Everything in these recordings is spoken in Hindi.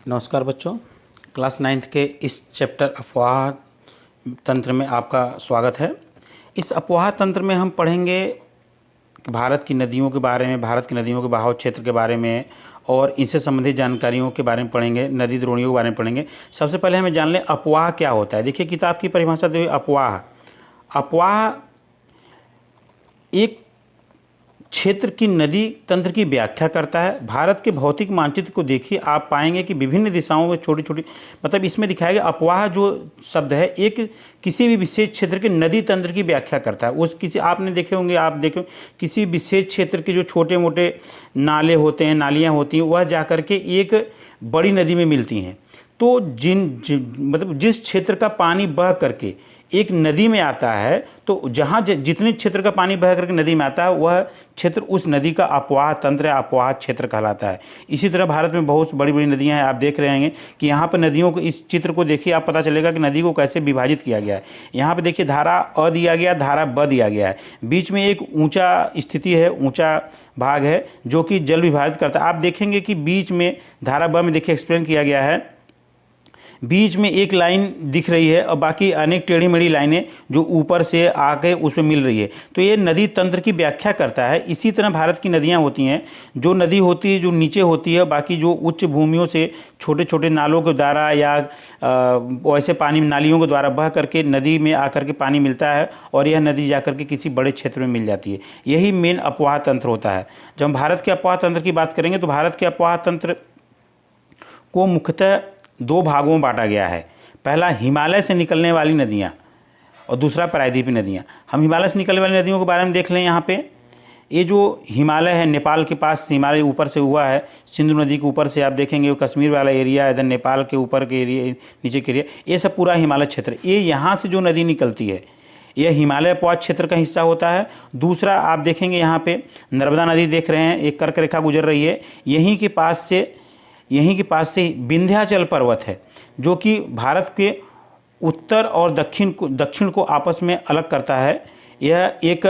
नमस्कार बच्चों, क्लास 9th के इस चैप्टर अफवाह तंत्र में आपका स्वागत है। इस अफवाह तंत्र में हम पढ़ेंगे भारत की नदियों के बारे में, भारत की नदियों के बहाव क्षेत्र के बारे में और इनसे संबंधित जानकारियों के बारे में पढ़ेंगे, नदी द्रोणियों के बारे में पढ़ेंगे। सबसे पहले हमें जान लें अफवाह क्या होता है। देखिए, किताब की परिभाषा दी हुई अफवाह एक क्षेत्र की नदी तंत्र की व्याख्या करता है। भारत के भौतिक मानचित्र को देखिए, आप पाएंगे कि विभिन्न दिशाओं में छोटी छोटी, मतलब इसमें दिखाया गया अफवाह जो शब्द है एक किसी भी विशेष क्षेत्र के नदी तंत्र की व्याख्या करता है। उस किसी आपने देखे होंगे, आप देखे किसी विशेष क्षेत्र के जो छोटे मोटे नाले होते हैं, नालियाँ होती हैं, वह जाकर के एक बड़ी नदी में मिलती हैं। तो मतलब जिस क्षेत्र का पानी बह करके एक नदी में आता है, तो जहाँ जितने क्षेत्र का पानी बह करके नदी में आता है, वह क्षेत्र उस नदी का अफवाह तंत्र या अफवाह क्षेत्र कहलाता है। इसी तरह भारत में बहुत बड़ी बड़ी नदियाँ हैं। आप देख रहे हैं कि यहाँ पर नदियों को, इस चित्र को देखिए, आप पता चलेगा कि नदी को कैसे विभाजित किया गया है। यहाँ पर देखिए, धारा अ दिया गया, धारा ब दिया गया है, बीच में एक ऊँचा स्थिति है, ऊँचा भाग है जो कि जल विभाजित करता है। आप देखेंगे कि बीच में धारा ब में देखिए एक्सप्लेन किया गया है, बीच में एक लाइन दिख रही है और बाकी अनेक टेढ़ी मेढ़ी लाइनें जो ऊपर से आके उसमें मिल रही है। तो ये नदी तंत्र की व्याख्या करता है। इसी तरह भारत की नदियाँ होती हैं, जो नदी होती है जो नीचे होती है, बाकी जो उच्च भूमियों से छोटे छोटे नालों के द्वारा या वैसे पानी नालियों के द्वारा बह करके नदी में आकर के पानी मिलता है और यह नदी जाकर के किसी बड़े क्षेत्र में मिल जाती है। यही मेन अफवाह तंत्र होता है। जब हम भारत के अफवाह तंत्र की बात करेंगे तो भारत के अफवाह तंत्र को मुख्यतः दो भागों में बांटा गया है। पहला हिमालय से निकलने वाली नदियाँ और दूसरा प्रायद्वीपीय नदियाँ। हम हिमालय से निकलने वाली नदियों के बारे में देख लें। यहाँ पे ये जो हिमालय है, नेपाल के पास हिमालय ऊपर से हुआ है, सिंधु नदी के ऊपर से आप देखेंगे वो कश्मीर वाला एरिया, इधर नेपाल के ऊपर के एरिया, नीचे के एरिया, ये सब पूरा हिमालय क्षेत्र। ये यहाँ से जो नदी निकलती है यह हिमालय अफवाह क्षेत्र का हिस्सा होता है। दूसरा आप देखेंगे यहाँ पे नर्मदा नदी देख रहे हैं, एक कर्क रेखा गुजर रही है, यहीं के पास से विंध्याचल पर्वत है जो कि भारत के उत्तर और दक्षिण को आपस में अलग करता है। यह एक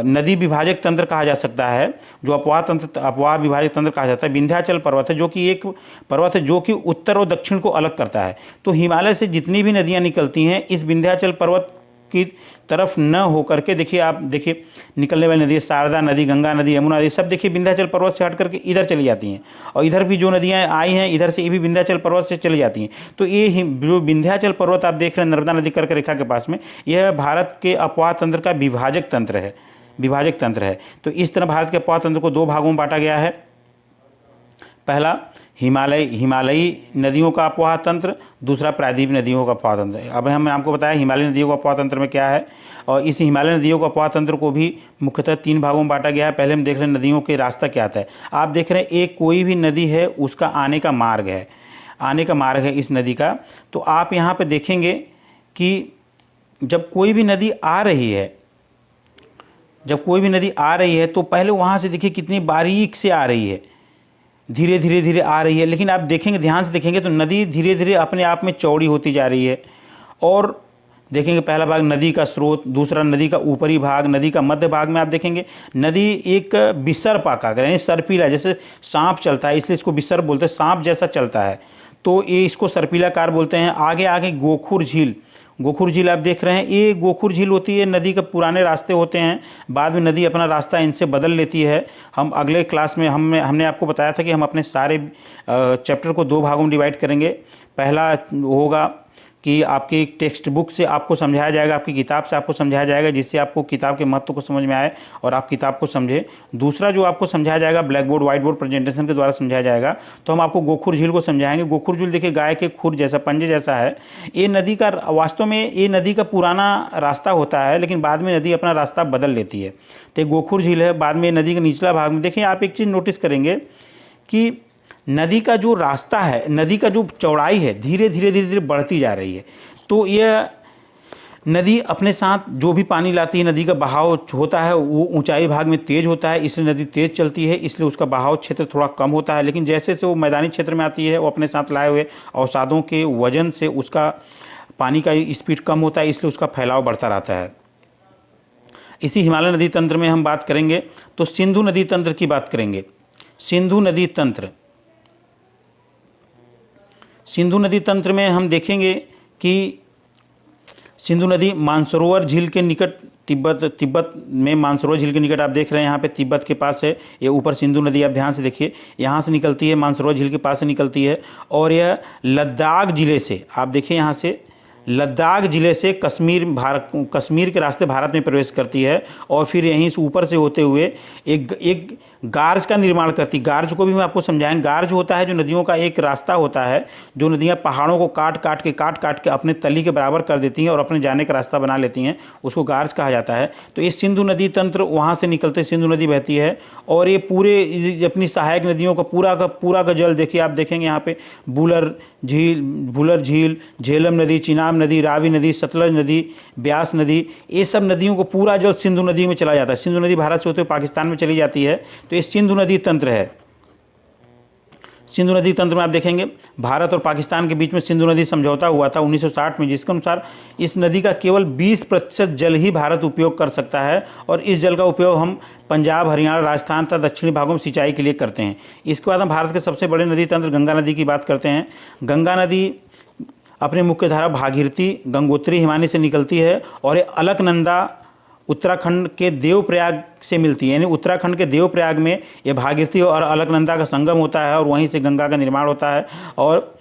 नदी विभाजक तंत्र कहा जा सकता है, जो अफवाह विभाजक तंत्र कहा जाता है। विंध्याचल पर्वत है जो कि एक पर्वत है जो कि उत्तर और दक्षिण को अलग करता है। तो हिमालय से जितनी भी नदियाँ निकलती हैं इस विंध्याचल पर्वत की तरफ न होकर के, देखिए आप देखिए निकलने वाली नदी शारदा नदी, गंगा नदी, यमुना नदी, सब देखिए विंध्याचल पर्वत से हट करके इधर चली जाती हैं। और इधर भी जो नदियाँ आई हैं इधर से, ये भी विंध्याचल पर्वत से चली जाती हैं। तो ये जो विंध्याचल पर्वत आप देख रहे हैं नर्मदा नदी कर्क रेखा के पास में, यह भारत के अफवाह तंत्र का विभाजक तंत्र है। तो इस तरह भारत के अफवाह तंत्र को दो भागों में बांटा गया है। पहला हिमालयी नदियों का अफवाह तंत्र, दूसरा प्रायद्वीपीय नदियों का अफवाह तंत्र। अब हमने आपको बताया हिमालयी नदियों का अफवाह तंत्र में क्या है, और इस हिमालयी नदियों का अफवाह तंत्र को भी मुख्यतः तीन भागों में बांटा गया है। पहले हम देख रहे हैं नदियों के रास्ता क्या आता है। आप देख रहे हैं एक कोई भी नदी है उसका आने का मार्ग है इस नदी का। तो आप यहाँ पर देखेंगे कि जब कोई भी नदी आ रही है तो पहले वहाँ से देखिए कितनी बारीक से आ रही है, धीरे धीरे आ रही है। लेकिन आप देखेंगे, ध्यान से देखेंगे तो नदी धीरे धीरे अपने आप में चौड़ी होती जा रही है। और देखेंगे पहला भाग नदी का स्रोत, दूसरा नदी का ऊपरी भाग, नदी का मध्य भाग में आप देखेंगे नदी एक विसर्प आकार, यानी सर्पिला, जैसे सांप चलता है इसलिए इसको विसर्प बोलते हैं, सांप जैसा चलता है तो ये इसको सर्पिलाकार बोलते हैं। आगे गोखुर झील आप देख रहे हैं, ये गोखुर झील होती है, नदी के पुराने रास्ते होते हैं, बाद में नदी अपना रास्ता इनसे बदल लेती है। हम अगले क्लास में हमने आपको बताया था कि हम अपने सारे चैप्टर को दो भागों में डिवाइड करेंगे। पहला होगा कि आपकी टेक्स्ट बुक से आपको समझाया जाएगा, आपकी किताब से आपको समझाया जाएगा, जिससे आपको किताब के महत्व को समझ में आए और आप किताब को समझे। दूसरा जो आपको समझाया जाएगा black board white board presentation के द्वारा समझाया जाएगा। तो हम आपको गोखुर झील को समझाएंगे। गोखुर झील देखिए गाय के खुर जैसा, पंजे जैसा है। ये नदी का वास्तव में ये नदी का पुराना रास्ता होता है, लेकिन बाद में नदी अपना रास्ता बदल लेती है। तो ये गोखुर झील है। बाद में नदी के निचला भाग में देखिए आप एक चीज़ नोटिस करेंगे कि नदी का जो रास्ता है, नदी का जो चौड़ाई है, धीरे धीरे बढ़ती जा रही है। तो यह नदी अपने साथ जो भी पानी लाती है, नदी का बहाव होता है वो ऊंचाई भाग में तेज होता है, इसलिए नदी तेज चलती है, इसलिए उसका बहाव क्षेत्र थोड़ा कम होता है। लेकिन जैसे जैसे वो मैदानी क्षेत्र में आती है, वो अपने साथ लाए हुए अवसादों के वजन से उसका पानी का स्पीड कम होता है, इसलिए उसका फैलाव बढ़ता रहता है। इसी हिमालय नदी तंत्र में हम बात करेंगे तो सिंधु नदी तंत्र की बात करेंगे। सिंधु नदी तंत्र सिंधु नदी तंत्र में हम देखेंगे कि सिंधु नदी मानसरोवर झील के निकट, तिब्बत में मानसरोवर झील के निकट आप देख रहे हैं यहाँ पे तिब्बत के पास है। ये ऊपर सिंधु नदी आप ध्यान से देखिए, यहाँ से निकलती है, मानसरोवर झील के पास से निकलती है। और यह लद्दाख ज़िले से, आप देखिए यहाँ से लद्दाख ज़िले से कश्मीर के रास्ते भारत में प्रवेश करती है और फिर यहीं से ऊपर से होते हुए एक गार्ज का निर्माण करती। गार्ज को भी हम आपको समझाएंगे। गार्ज होता है जो नदियों का एक रास्ता होता है, जो नदियाँ पहाड़ों को काट काट के अपने तली के बराबर कर देती हैं और अपने जाने का रास्ता बना लेती हैं, उसको गार्ज कहा जाता है। तो ये सिंधु नदी तंत्र वहाँ से निकलते सिंधु नदी बहती है और ये पूरे अपनी सहायक नदियों का पूरा का जल देखिए, आप देखेंगे यहाँ पे भूलर झील, झेलम नदी, चिनाब नदी, रावी नदी, सतलज नदी, ब्यास नदी, ये सब नदियों को पूरा जल सिंधु नदी में चला जाता है। सिंधु नदी भारत से होते हुए पाकिस्तान में चली जाती है, तो ये सिंधु नदी तंत्र है। सिंधु नदी तंत्र में आप देखेंगे भारत और पाकिस्तान के बीच में सिंधु नदी समझौता हुआ था 1960 में, जिसके अनुसार इस नदी का केवल 20% जल ही भारत उपयोग कर सकता है और इस जल का उपयोग हम पंजाब, हरियाणा, राजस्थान तथा दक्षिणी भागों में सिंचाई के लिए करते हैं। इसके बाद हम भारत के सबसे बड़े नदी तंत्र गंगा नदी की बात करते हैं। गंगा नदी अपने मुख्य धारा भागीरथी, गंगोत्री, हिमानी से निकलती है और ये अलकनंदा उत्तराखंड के देवप्रयाग से मिलती है। यानी उत्तराखंड के देवप्रयाग में ये भागीरथी और अलकनंदा का संगम होता है और वहीं से गंगा का निर्माण होता है। और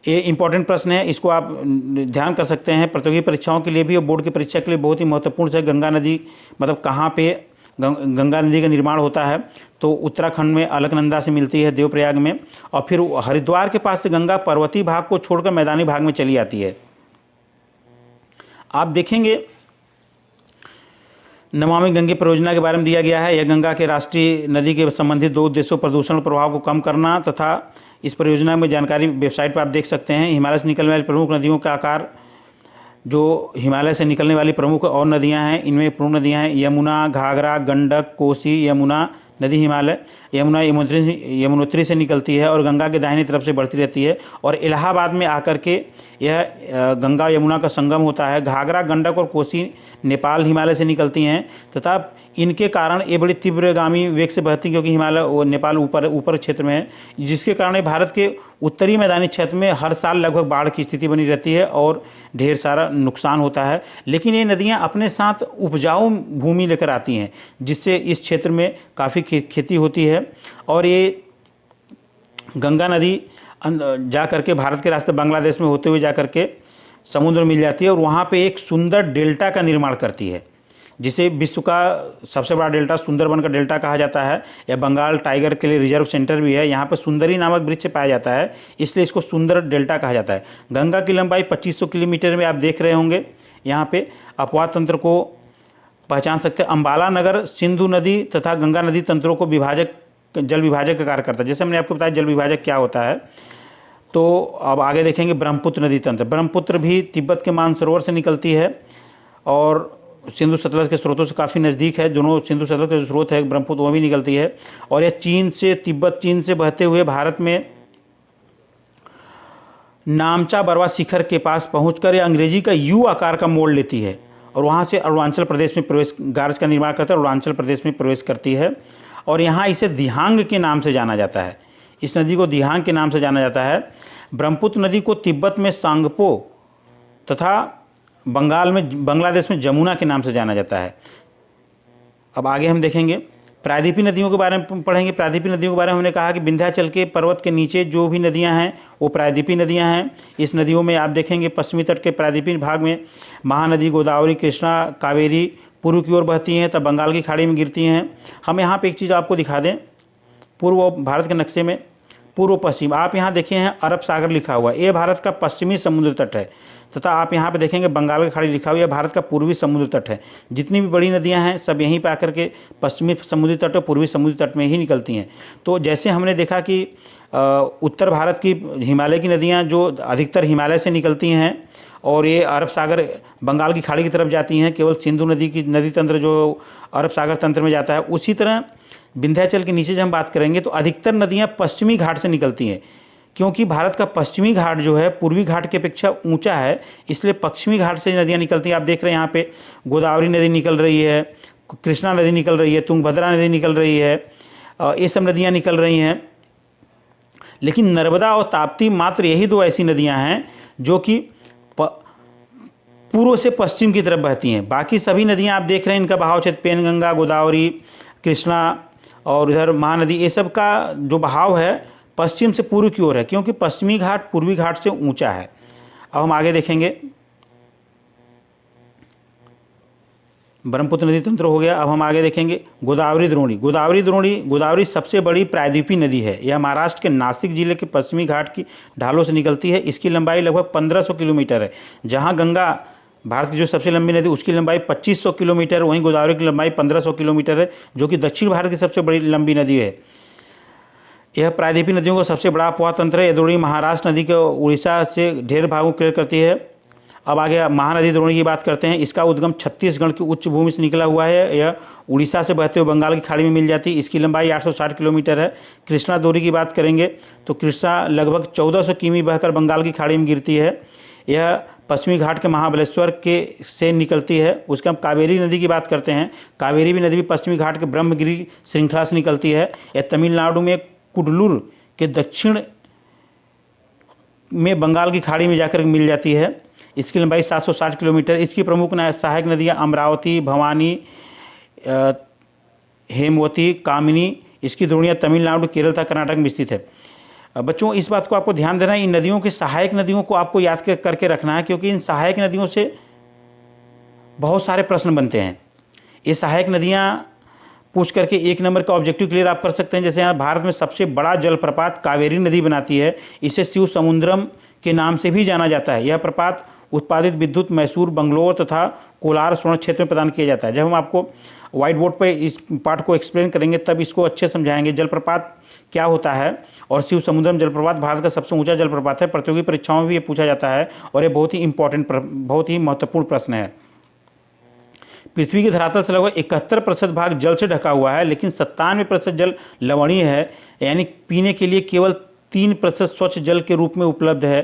ये इंपॉर्टेंट प्रश्न है, इसको आप ध्यान कर सकते हैं प्रतियोगी परीक्षाओं के लिए भी और बोर्ड की परीक्षा के लिए बहुत ही महत्वपूर्ण है। गंगा नदी मतलब कहाँ पे गंगा नदी का निर्माण होता है, तो उत्तराखंड में अलकनंदा से मिलती है देवप्रयाग में और फिर हरिद्वार के पास से गंगा पर्वतीय भाग को छोड़कर मैदानी भाग में चली आती है। आप देखेंगे नमामि गंगे परियोजना के बारे में दिया गया है। यह गंगा के राष्ट्रीय नदी के संबंधित 2 उद्देश्यों प्रदूषण प्रभाव को कम करना तथा इस परियोजना में जानकारी वेबसाइट पर आप देख सकते हैं। हिमालय से निकलने वाली प्रमुख नदियों का आकार, जो हिमालय से निकलने वाली प्रमुख और नदियां हैं, इनमें प्रमुख नदियां हैं यमुना, घाघरा, गंडक, कोसी, यमुना नदी हिमालय, यमुना यमुनोत्री से निकलती है और गंगा के दाहिनी तरफ से बढ़ती रहती है और इलाहाबाद में आकर के यह गंगा यमुना का संगम होता है। घाघरा, गंडक और कोसी नेपाल हिमालय से निकलती हैं तथा इनके कारण ये बड़ी तीव्रगामी वेग से बहती, क्योंकि हिमालय और नेपाल ऊपर क्षेत्र में है, जिसके कारण ये भारत के उत्तरी मैदानी क्षेत्र में हर साल लगभग बाढ़ की स्थिति बनी रहती है और ढेर सारा नुकसान होता है। लेकिन ये नदियाँ अपने साथ उपजाऊ भूमि लेकर आती हैं, जिससे इस क्षेत्र में काफ़ी खेती होती है। और ये गंगा नदी जा करके भारत के रास्ते बांग्लादेश में होते हुए जा करके समुद्र में मिल जाती है और वहाँ पे एक सुंदर डेल्टा का निर्माण करती है, जिसे विश्व का सबसे बड़ा डेल्टा सुंदरबन का डेल्टा कहा जाता है। यह बंगाल टाइगर के लिए रिजर्व सेंटर भी है। यहाँ पर सुंदरी नामक वृक्ष पाया जाता है, इसलिए इसको सुंदर डेल्टा कहा जाता है। गंगा की लंबाई 2500 किलोमीटर में आप देख रहे होंगे। यहाँ पे अपवाह तंत्र को पहचान सकते हैं। अम्बाला नगर सिंधु नदी तथा गंगा नदी तंत्रों को जल विभाजक का कार्य करता है। जैसे मैंने आपको बताया जल विभाजक क्या होता है, तो अब आगे देखेंगे ब्रह्मपुत्र नदी तंत्र। ब्रह्मपुत्र भी तिब्बत के मानसरोवर से निकलती है और सिंधु सतलज के स्रोतों से काफ़ी नज़दीक है। दोनों सिंधु सतलज के स्रोत है ब्रह्मपुत्र, वो भी निकलती है और यह चीन से बहते हुए भारत में नामचा बरवा शिखर के पास पहुंचकर यह अंग्रेजी का यू आकार का मोड़ लेती है और वहां से अरुणाचल प्रदेश में प्रवेश, गार्ज का निर्माण करता है, अरुणाचल प्रदेश में प्रवेश करती है और यहाँ इसे दिहांग के नाम से जाना जाता है। इस नदी को दिहांग के नाम से जाना जाता है। ब्रह्मपुत्र नदी को तिब्बत में सांगपो तथा बांग्लादेश में जमुना के नाम से जाना जाता है। अब आगे हम देखेंगे प्रायद्वीपीय नदियों के बारे में पढ़ेंगे। प्रायद्वीपीय नदियों के बारे में हमने कहा कि विंध्याचल के पर्वत के नीचे जो भी नदियां हैं वो प्रायद्वीपीय नदियां हैं। इस नदियों में आप देखेंगे पश्चिमी तट के प्रायद्वीपीय भाग में महानदी, गोदावरी, कृष्णा, कावेरी पूर्व की ओर बहती हैं, तब बंगाल की खाड़ी में गिरती हैं। हम यहाँ पे एक चीज़ आपको दिखा दें, पूर्व भारत के नक्शे में पूर्व पश्चिम आप यहाँ देखे हैं अरब सागर लिखा हुआ, ये भारत का पश्चिमी समुद्र तट है तथा आप यहाँ पे देखेंगे बंगाल की खाड़ी लिखा हुआ है, भारत का पूर्वी समुद्र तट है। जितनी भी बड़ी नदियाँ हैं सब यहीं पे आकर के पश्चिमी समुद्री तट और पूर्वी समुद्री तट में ही निकलती हैं। तो जैसे हमने देखा कि उत्तर भारत की हिमालय की नदियाँ जो अधिकतर हिमालय से निकलती हैं और ये अरब सागर बंगाल की खाड़ी की तरफ जाती हैं, केवल सिंधु नदी की नदी तंत्र जो अरब सागर तंत्र में जाता है। उसी तरह विंध्याचल के नीचे जब हम बात करेंगे तो अधिकतर नदियाँ पश्चिमी घाट से निकलती हैं, क्योंकि भारत का पश्चिमी घाट जो है पूर्वी घाट की अपेक्षा ऊंचा है, इसलिए पश्चिमी घाट से नदियाँ निकलती हैं। आप देख रहे हैं यहाँ पे गोदावरी नदी निकल रही है, कृष्णा नदी निकल रही है, तुंगभद्रा नदी निकल रही है, ये सब नदियाँ निकल रही हैं। लेकिन नर्मदा और ताप्ती मात्र यही दो ऐसी नदियां हैं जो कि पूर्व से पश्चिम की तरफ बहती हैं। बाकी सभी नदियां आप देख रहे हैं, इनका बहाव क्षेत्र पेनगंगा, गोदावरी, कृष्णा और इधर महानदी, ये सब का जो बहाव है पश्चिम से पूर्व की ओर है, क्योंकि पश्चिमी घाट पूर्वी घाट से ऊंचा है। अब हम आगे देखेंगे, ब्रह्मपुत्र नदी तंत्र हो गया। अब हम आगे देखेंगे गोदावरी द्रोणी। गोदावरी सबसे बड़ी प्रायद्वीपीय नदी है। यह महाराष्ट्र के नासिक जिले के पश्चिमी घाट की ढालों से निकलती है। इसकी लंबाई लगभग 1500 किलोमीटर है। जहां गंगा भारत की जो सबसे लंबी नदी उसकी लंबाई 2500 किलोमीटर, वहीं गोदावरी की लंबाई 1500 किलोमीटर है, जो कि दक्षिण भारत की सबसे बड़ी लंबी नदी है। यह प्रायद्वीपीय नदियों का सबसे बड़ा अपवाह तंत्र है। यह द्रोणी महाराष्ट्र नदी के उड़ीसा से ढेर भागों क्लियर करती है। अब आगे महानदी द्रोणी की बात करते हैं। इसका उद्गम छत्तीसगढ़ की उच्च भूमि से निकला हुआ है। यह उड़ीसा से बहते हुए बंगाल की खाड़ी में मिल जाती है। इसकी लंबाई 860 किलोमीटर है। कृष्णा द्रोणी की बात करेंगे तो कृष्णा लगभग 1400 किमी बहकर बंगाल की खाड़ी में गिरती है। यह पश्चिमी घाट के महाबलेश्वर के से निकलती है। उसके हम कावेरी नदी की बात करते हैं। कावेरी भी नदी भी पश्चिमी घाट के ब्रह्मगिरी श्रृंखला से निकलती है। यह तमिलनाडु में कुडलूर के दक्षिण में बंगाल की खाड़ी में जाकर मिल जाती है। इसकी लंबाई 760 किलोमीटर। इसकी प्रमुख सहायक नदियाँ अमरावती, भवानी, हेमवती, कामिनी। इसकी द्रोणियाँ तमिलनाडु, केरल तथा कर्नाटक में स्थित है। बच्चों इस बात को आपको ध्यान देना है, इन नदियों की सहायक नदियों को आपको याद करके रखना है, क्योंकि इन सहायक नदियों से बहुत सारे प्रश्न बनते हैं। ये सहायक नदियाँ पूछ करके 1 नंबर का ऑब्जेक्टिव क्लियर आप कर सकते हैं। जैसे यहाँ भारत में सबसे बड़ा जलप्रपात कावेरी नदी बनाती है। इसे शिव समुद्रम के नाम से भी जाना जाता है। यह प्रपात उत्पादित विद्युत मैसूर, बंगलोर तथा कोलार स्वर्ण क्षेत्र में प्रदान किया जाता है। जब हम आपको व्हाइट बोर्ड पर इस पार्ट को एक्सप्लेन करेंगे तब इसको अच्छे समझाएंगे। जलप्रपात क्या होता है और शिव समुद्रम जलप्रपात भारत का सबसे ऊंचा जलप्रपात है। प्रतियोगी परीक्षाओं में भी ये पूछा जाता है और ये बहुत ही इंपॉर्टेंट, बहुत ही महत्वपूर्ण प्रश्न है। पृथ्वी के धरातल से लगभग 71% भाग जल से ढका हुआ है, लेकिन 97% जल लवणीय है, यानी पीने के लिए केवल 3% स्वच्छ जल के रूप में उपलब्ध है।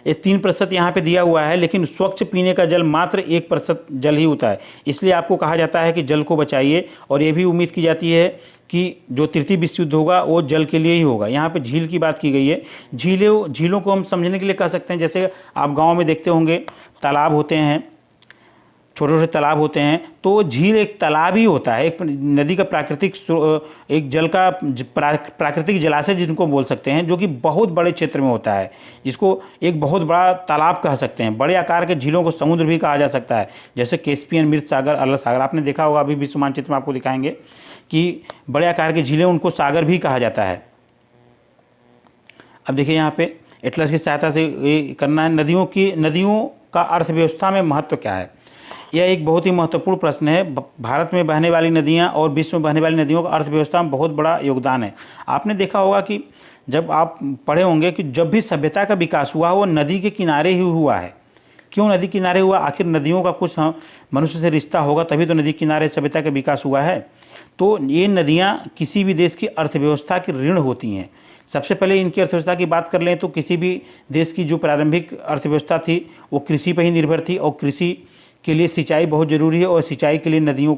ये 3% यहाँ पे दिया हुआ है, लेकिन स्वच्छ पीने का जल मात्र 1% जल ही होता है। इसलिए आपको कहा जाता है कि जल को बचाइए, और ये भी उम्मीद की जाती है कि जो तृतीय विश्व युद्ध होगा वो जल के लिए ही होगा। यहाँ पे झील की बात की गई है। झीलों को हम समझने के लिए कह सकते हैं, जैसे आप गाँव में देखते होंगे तालाब होते हैं, छोटे छोटे तालाब होते हैं, तो झील एक तालाब ही होता है, एक नदी का प्राकृतिक, एक जल का प्राकृतिक जलाशय जिनको बोल सकते हैं, जो कि बहुत बड़े क्षेत्र में होता है, जिसको एक बहुत बड़ा तालाब कह सकते हैं। बड़े आकार के झीलों को समुद्र भी कहा जा सकता है, जैसे कैस्पियन, मृत सागर, अरल सागर। आपने देखा होगा, अभी विश्व मानचित्र में आपको दिखाएंगे कि बड़े आकार के झीलें उनको सागर भी कहा जाता है। अब देखिए यहाँ पे एटलस की सहायता से ये करना है। नदियों का अर्थव्यवस्था में महत्व क्या है? यह एक बहुत ही महत्वपूर्ण प्रश्न है। भारत में बहने वाली नदियां और विश्व में बहने वाली नदियों का अर्थव्यवस्था में बहुत बड़ा योगदान है। आपने देखा होगा कि जब आप पढ़े होंगे कि जब भी सभ्यता का विकास हुआ वो नदी के किनारे ही हुआ है। क्यों नदी किनारे हुआ? आखिर नदियों का कुछ मनुष्य से रिश्ता होगा, तभी तो नदी किनारे सभ्यता का विकास हुआ है। तो ये नदियाँ किसी भी देश की अर्थव्यवस्था की ऋण होती हैं। सबसे पहले इनकी अर्थव्यवस्था की बात कर लें तो किसी भी देश की जो प्रारंभिक अर्थव्यवस्था थी वो कृषि पर ही निर्भर थी, और कृषि के लिए सिंचाई बहुत ज़रूरी है, और सिंचाई के लिए नदियों